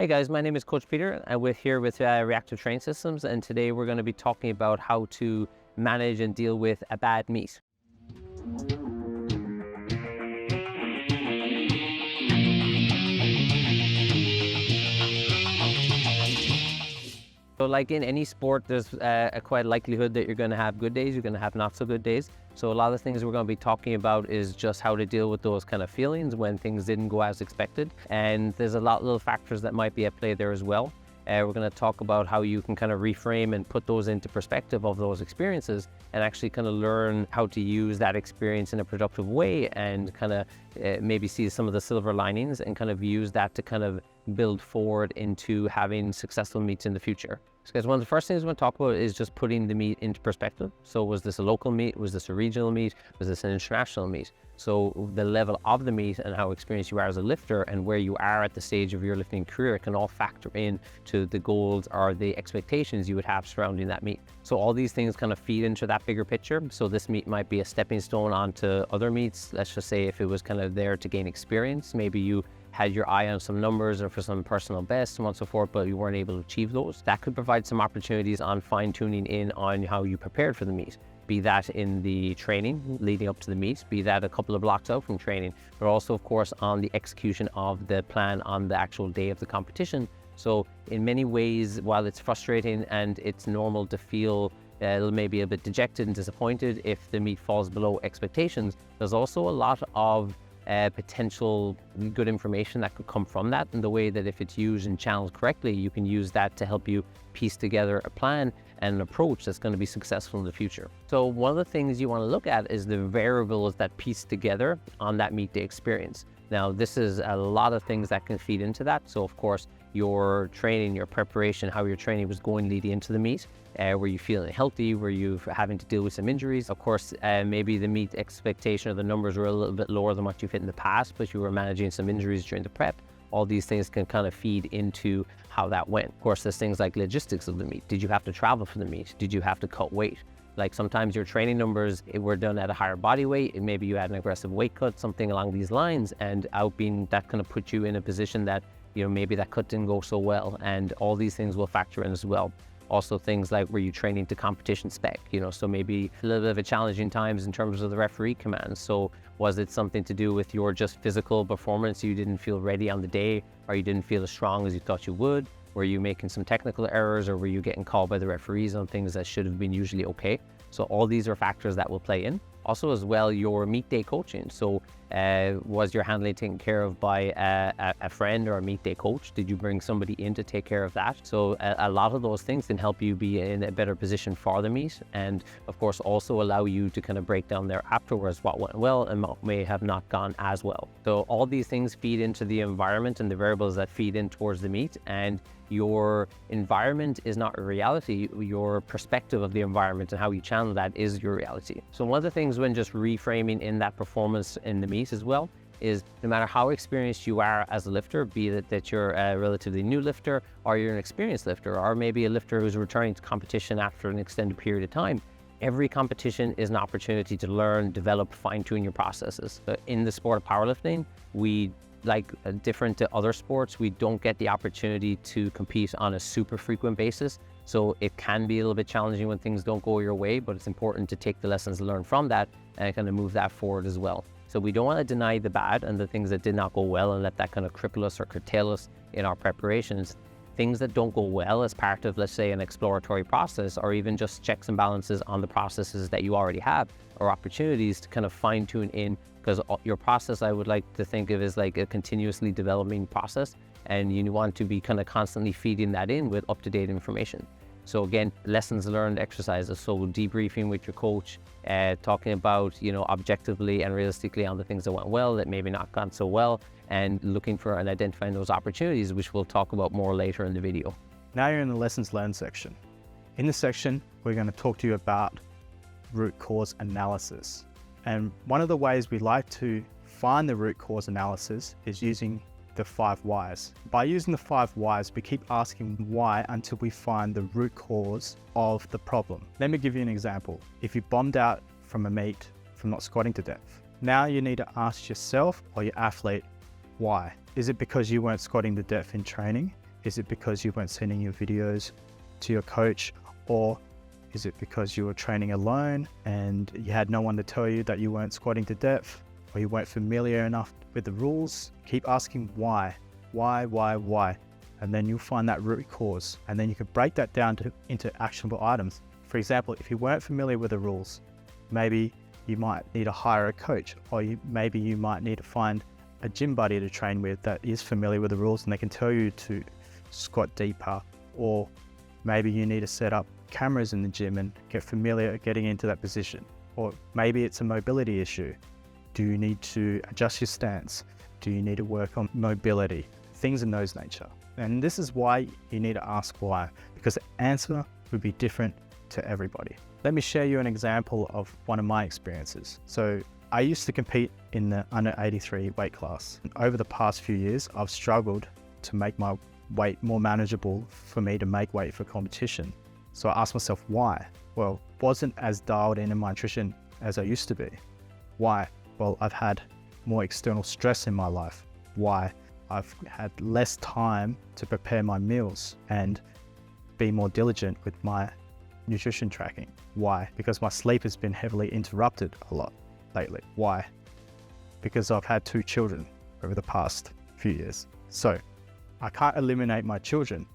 Hey guys, my name is Coach Peter and we're here with Reactive Training Systems, and today we're going to be talking about how to manage and deal with a bad meet. So like in any sport, there's a quite likelihood that you're going to have good days, you're going to have not so good days. So a lot of the things we're going to be talking about is just how to deal with those kind of feelings when things didn't go as expected. And there's a lot of little factors that might be at play there as well. We're going to talk about how you can kind of reframe and put those into perspective of those experiences and actually kind of learn how to use that experience in a productive way and kind of maybe see some of the silver linings and kind of use that to kind of build forward into having successful meets in the future. Because one of the first things we're going to talk about is just putting the meet into perspective. So was this a local meet? Was this a regional meet? Was this an international meet? So the level of the meet and how experienced you are as a lifter and where you are at the stage of your lifting career can all factor in to the goals or the expectations you would have surrounding that meet. So all these things kind of feed into that bigger picture. So this meet might be a stepping stone onto other meets. Let's just say if it was kind of there to gain experience, maybe you had your eye on some numbers or for some personal bests and so forth, but you weren't able to achieve those. That could provide some opportunities on fine-tuning in on how you prepared for the meet. Be that in the training leading up to the meet, be that a couple of blocks out from training, but also of course on the execution of the plan on the actual day of the competition. So in many ways, while it's frustrating and it's normal to feel maybe a bit dejected and disappointed if the meet falls below expectations, there's also a lot of potential good information that could come from that, and the way that if it's used and channeled correctly, you can use that to help you piece together a plan and an approach that's going to be successful in the future. So one of the things you want to look at is the variables that piece together on that meet day experience. Now, this is a lot of things that can feed into that. So of course, your training, your preparation, how your training was going leading into the meet. Were you feeling healthy? Were you having to deal with some injuries? Of course, maybe the meet expectation or the numbers were a little bit lower than what you've hit in the past, but you were managing some injuries during the prep. All these things can kind of feed into how that went. Of course, there's things like logistics of the meet. Did you have to travel for the meet? Did you have to cut weight? Like sometimes your training numbers were done at a higher body weight, and maybe you had an aggressive weight cut, something along these lines, and that kind of put you in a position that, you know, maybe that cut didn't go so well, and all these things will factor in as well. Also things like, were you training to competition spec? You know, so maybe a little bit of a challenging times in terms of the referee commands. So was it something to do with your just physical performance? You didn't feel ready on the day, or you didn't feel as strong as you thought you would? Were you making some technical errors, or were you getting called by the referees on things that should have been usually okay? So all these are factors that will play in. Also as well, your meet day coaching. So was your handling taken care of by a friend or a meet day coach? Did you bring somebody in to take care of that? So a lot of those things can help you be in a better position for the meet, and of course also allow you to kind of break down there afterwards what went well and what may have not gone as well. So all these things feed into the environment and the variables that feed in towards the meet, and your environment is not a reality. Your perspective of the environment and how you channel that is your reality. So one of the things when just reframing in that performance in the meet as well is, no matter how experienced you are as a lifter, be it that you're a relatively new lifter or you're an experienced lifter, or maybe a lifter who's returning to competition after an extended period of time, every competition is an opportunity to learn, develop, fine-tune your processes. In the sport of powerlifting, different to other sports, we don't get the opportunity to compete on a super frequent basis. So it can be a little bit challenging when things don't go your way, but it's important to take the lessons learned from that and kind of move that forward as well. So we don't want to deny the bad and the things that did not go well and let that kind of cripple us or curtail us in our preparations. Things that don't go well as part of, let's say, an exploratory process, or even just checks and balances on the processes that you already have, or opportunities to kind of fine tune in, because your process, I would like to think of as like a continuously developing process, and you want to be kind of constantly feeding that in with up-to-date information. So again, lessons learned exercises. So debriefing with your coach, talking about, you know, objectively and realistically on the things that went well, that maybe not gone so well, and looking for and identifying those opportunities, which we'll talk about more later in the video. Now you're in the lessons learned section. In this section, we're going to talk to you about root cause analysis. And one of the ways we like to find the root cause analysis is using the 5 whys. By using the 5 whys, we keep asking why until we find the root cause of the problem. Let me give you an example. If you bombed out from a meet from not squatting to depth, now you need to ask yourself or your athlete, why? Is it because you weren't squatting to depth in training? Is it because you weren't sending your videos to your coach? Or is it because you were training alone and you had no one to tell you that you weren't squatting to depth, or you weren't familiar enough with the rules? Keep asking why, and then you'll find that root cause, and then you can break that down into actionable items. For example, if you weren't familiar with the rules, maybe you might need to hire a coach, or maybe you might need to find a gym buddy to train with that is familiar with the rules and they can tell you to squat deeper. Or maybe you need to set up cameras in the gym and get familiar getting into that position. Or maybe it's a mobility issue. Do you need to adjust your stance? Do you need to work on mobility? Things in those nature. And this is why you need to ask why, because the answer would be different to everybody. Let me share you an example of one of my experiences. So I used to compete in the under 83 weight class. And over the past few years, I've struggled to make my weight more manageable for me to make weight for competition. So I asked myself why. Well, wasn't as dialed in my nutrition as I used to be. Why? Well, I've had more external stress in my life. Why? I've had less time to prepare my meals and be more diligent with my nutrition tracking. Why? Because my sleep has been heavily interrupted a lot lately. Why? Because I've had 2 children over the past few years. So I can't eliminate my children.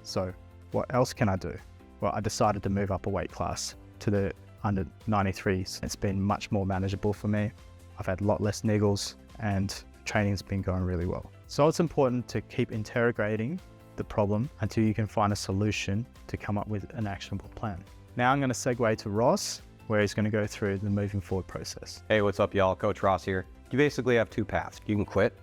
So what else can I do? Well, I decided to move up a weight class to the under 93s. It's been much more manageable for me. I've had a lot less niggles and training's been going really well. So it's important to keep interrogating the problem until you can find a solution to come up with an actionable plan. Now I'm going to segue to Ross, where he's going to go through the moving forward process. Hey, what's up, y'all? Coach Ross here. You basically have 2 paths. You can quit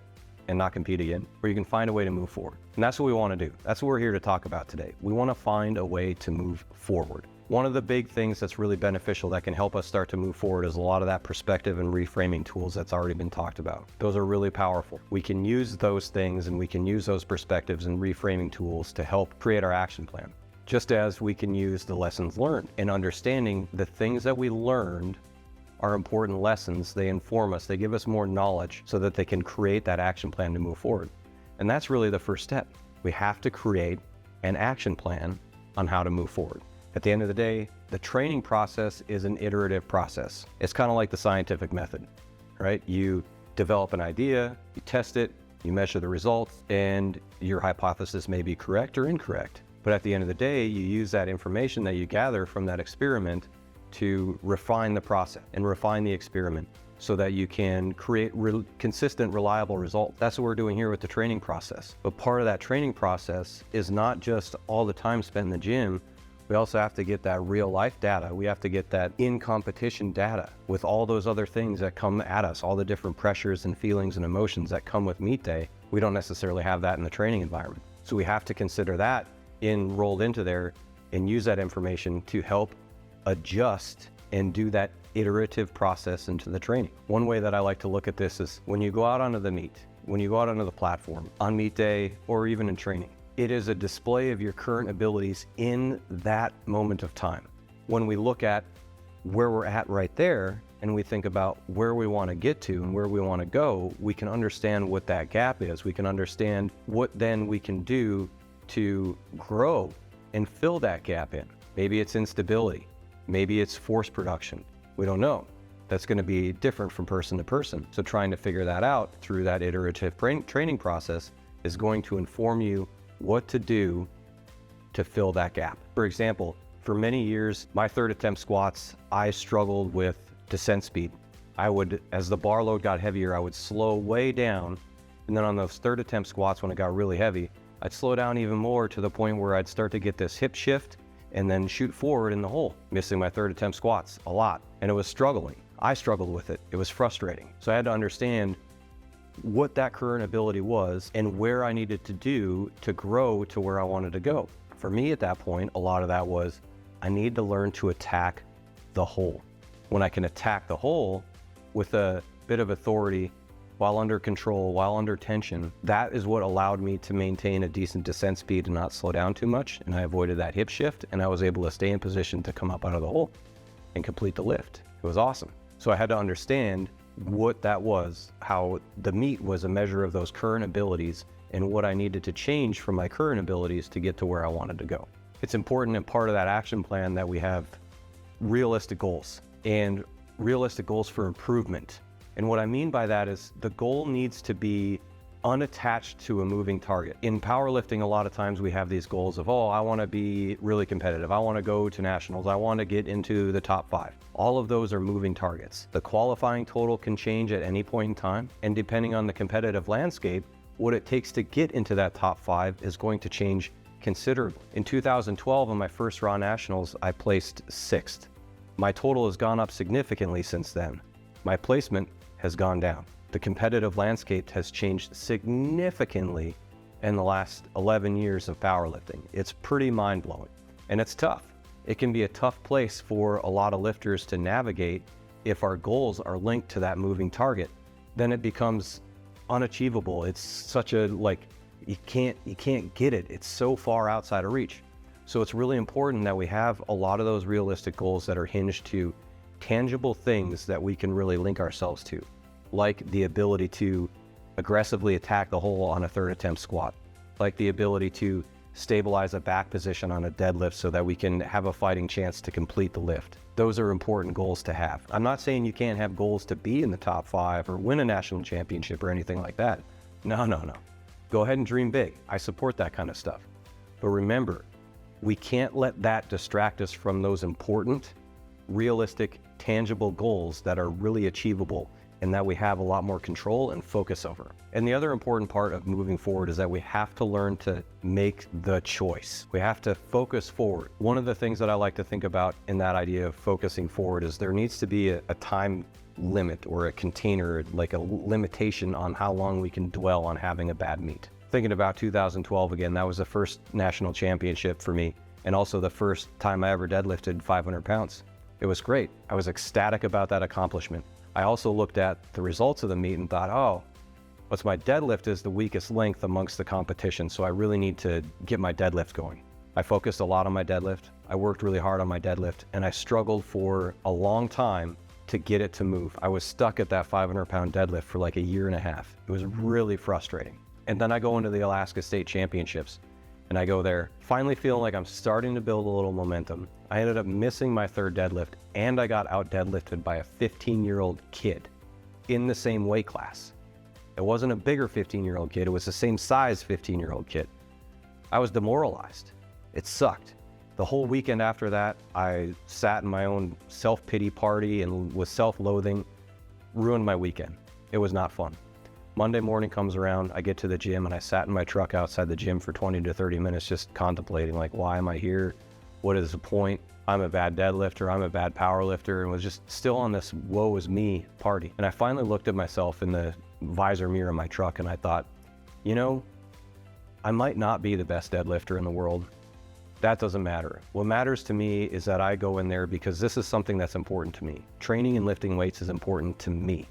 and not compete again, or you can find a way to move forward. And that's what we want to do. That's what we're here to talk about today. We want to find a way to move forward. One of the big things that's really beneficial that can help us start to move forward is a lot of that perspective and reframing tools that's already been talked about. Those are really powerful. We can use those things and we can use those perspectives and reframing tools to help create our action plan. Just as we can use the lessons learned and understanding the things that we learned are important lessons. They inform us, they give us more knowledge so that they can create that action plan to move forward. And that's really the first step. We have to create an action plan on how to move forward. At the end of the day, the training process is an iterative process. It's kind of like the scientific method, right? You develop an idea, you test it, you measure the results, and your hypothesis may be correct or incorrect. But at the end of the day, you use that information that you gather from that experiment to refine the process and refine the experiment so that you can create consistent, reliable results. That's what we're doing here with the training process. But part of that training process is not just all the time spent in the gym. We also have to get that real life data. We have to get that in competition data with all those other things that come at us, all the different pressures and feelings and emotions that come with meet day. We don't necessarily have that in the training environment. So we have to consider that rolled into there and use that information to help adjust and do that iterative process into the training. One way that I like to look at this is when you go out onto the meet, when you go out onto the platform on meet day or even in training, it is a display of your current abilities in that moment of time. When we look at where we're at right there and we think about where we want to get to and where we want to go, we can understand what that gap is. We can understand what then we can do to grow and fill that gap in. Maybe it's instability. Maybe it's force production. We don't know. That's going to be different from person to person. So trying to figure that out through that iterative training process is going to inform you what to do to fill that gap. For example, for many years, my 3rd attempt squats, I struggled with descent speed. I would, as the bar load got heavier, I would slow way down. And then on those 3rd attempt squats, when it got really heavy, I'd slow down even more to the point where I'd start to get this hip shift and then shoot forward in the hole, missing my 3rd attempt squats a lot. And it was struggling. I struggled with it. It was frustrating. So I had to understand what that current ability was and where I needed to do to grow to where I wanted to go. For me at that point, a lot of that was I need to learn to attack the hole. When I can attack the hole with a bit of authority while under control, while under tension, that is what allowed me to maintain a decent descent speed and not slow down too much. And I avoided that hip shift and I was able to stay in position to come up out of the hole and complete the lift. It was awesome. So I had to understand what that was, how the meet was a measure of those current abilities and what I needed to change from my current abilities to get to where I wanted to go. It's important and part of that action plan that we have realistic goals and realistic goals for improvement. And what I mean by that is the goal needs to be unattached to a moving target. In powerlifting, a lot of times we have these goals of, oh, I want to be really competitive. I want to go to nationals. I want to get into the top 5. All of those are moving targets. The qualifying total can change at any point in time. And depending on the competitive landscape, what it takes to get into that top 5 is going to change considerably. In 2012, on my first Raw Nationals, I placed 6th. My total has gone up significantly since then. My placement has gone down. The competitive landscape has changed significantly in the last 11 years of powerlifting. It's pretty mind-blowing, and it's tough. It can be a tough place for a lot of lifters to navigate if our goals are linked to that moving target. Then it becomes unachievable. It's such a, you can't get it. It's so far outside of reach. So it's really important that we have a lot of those realistic goals that are hinged to tangible things that we can really link ourselves to, like the ability to aggressively attack the hole on a 3rd attempt squat, like the ability to stabilize a back position on a deadlift so that we can have a fighting chance to complete the lift. Those are important goals to have. I'm not saying you can't have goals to be in the top 5 or win a national championship or anything like that. No. Go ahead and dream big. I support that kind of stuff. But remember, we can't let that distract us from those important, realistic, tangible goals that are really achievable and that we have a lot more control and focus over. And the other important part of moving forward is that we have to learn to make the choice. We have to focus forward. One of the things that I like to think about in that idea of focusing forward is there needs to be a time limit or a container, like a limitation on how long we can dwell on having a bad meet. Thinking about 2012 again, that was the first national championship for me, and also the first time I ever deadlifted 500 pounds. It was great. I was ecstatic about that accomplishment. I also looked at the results of the meet and thought, oh, what's my deadlift is the weakest length amongst the competition, so I really need to get my deadlift going. I focused a lot on my deadlift. I worked really hard on my deadlift, and I struggled for a long time to get it to move. I was stuck at that 500-pound deadlift for like a year and a half. It was really frustrating. And then I go into the Alaska State Championships, and I go there, finally feeling like I'm starting to build a little momentum. I ended up missing my 3rd deadlift, and I got out deadlifted by a 15-year-old kid in the same weight class. It wasn't a bigger 15-year-old kid, it was the same size 15-year-old kid. I was demoralized. It sucked. The whole weekend after that, I sat in my own self-pity party and with self-loathing, ruined my weekend. It was not fun. Monday morning comes around, I get to the gym, and I sat in my truck outside the gym for 20 to 30 minutes just contemplating, like, why am I here? What is the point? I'm a bad deadlifter, I'm a bad power lifter, and was just still on this woe is me party. And I finally looked at myself in the visor mirror of my truck and I thought, you know, I might not be the best deadlifter in the world. That doesn't matter. What matters to me is that I go in there because this is something that's important to me. Training and lifting weights is important to me.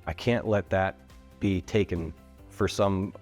I can't let that be taken for some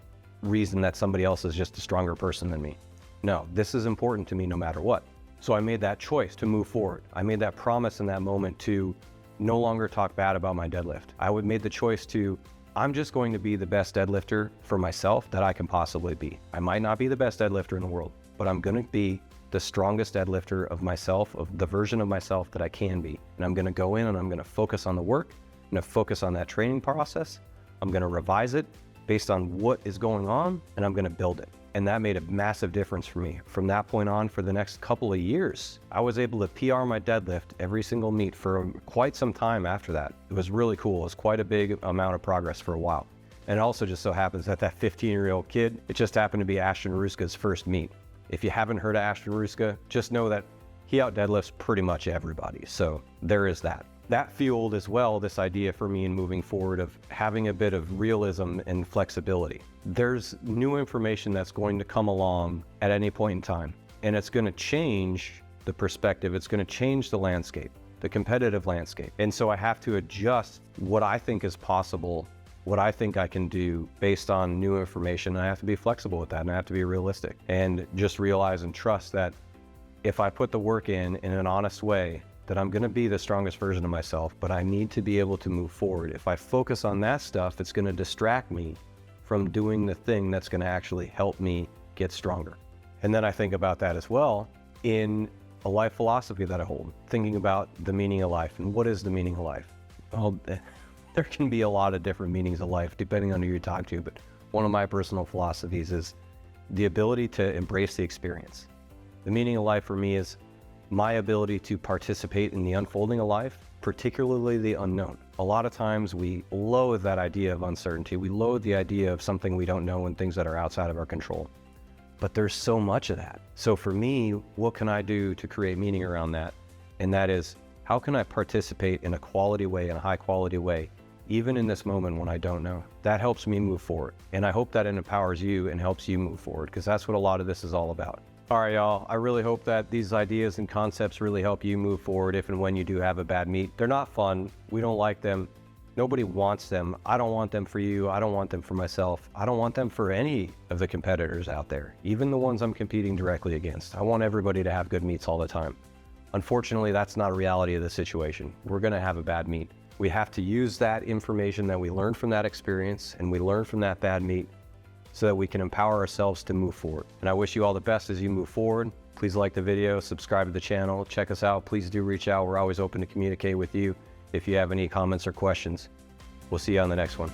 reason that somebody else is just a stronger person than me. No, this is important to me no matter what. So I made that choice to move forward. I made that promise in that moment to no longer talk bad about my deadlift. I would made the choice to, I'm just going to be the best deadlifter for myself that I can possibly be. I might not be the best deadlifter in the world, but I'm going to be the strongest deadlifter of myself, of the version of myself that I can be. And I'm going to go in and I'm going to focus on the work. I'm going to focus on that training process. I'm going to revise it based on what is going on, and I'm going to build it. And that made a massive difference for me. From that point on, for the next couple of years, I was able to PR my deadlift every single meet for quite some time after that. It was really cool. It was quite a big amount of progress for a while. And it also just so happens that that 15-year-old kid, it just happened to be Ashton Ruska's first meet. If you haven't heard of Ashton Ruska, just know that he out deadlifts pretty much everybody. So there is that. That fueled as well this idea for me in moving forward of having a bit of realism and flexibility. There's new information that's going to come along at any point in time, and it's going to change the perspective. It's going to change the landscape, the competitive landscape. And so I have to adjust what I think is possible, what I think I can do based on new information. I have to be flexible with that, and I have to be realistic and just realize and trust that if I put the work in an honest way, that I'm going to be the strongest version of myself, but I need to be able to move forward. If I focus on that stuff, it's going to distract me from doing the thing that's going to actually help me get stronger. And then I think about that as well in a life philosophy that I hold, thinking about the meaning of life. And what is the meaning of life? Well, there can be a lot of different meanings of life depending on who you talk to, but one of my personal philosophies is the ability to embrace the experience. The meaning of life for me is my ability to participate in the unfolding of life, particularly the unknown. A lot of times we loathe that idea of uncertainty. We loathe the idea of something we don't know and things that are outside of our control. But there's so much of that. So for me, what can I do to create meaning around that? And that is, how can I participate in a quality way, in a high quality way, even in this moment when I don't know? That helps me move forward. And I hope that it empowers you and helps you move forward, because that's what a lot of this is all about. All right, y'all, I really hope that these ideas and concepts really help you move forward if and when you do have a bad meet. They're not fun. We don't like them. Nobody wants them. I don't want them for you. I don't want them for myself. I don't want them for any of the competitors out there, even the ones I'm competing directly against. I want everybody to have good meets all the time. Unfortunately, that's not a reality of the situation. We're gonna have a bad meet. We have to use that information that we learned from that experience and we learned from that bad meet so that we can empower ourselves to move forward. And I wish you all the best as you move forward. Please like the video, subscribe to the channel, check us out. Please do reach out. We're always open to communicate with you if you have any comments or questions. We'll see you on the next one.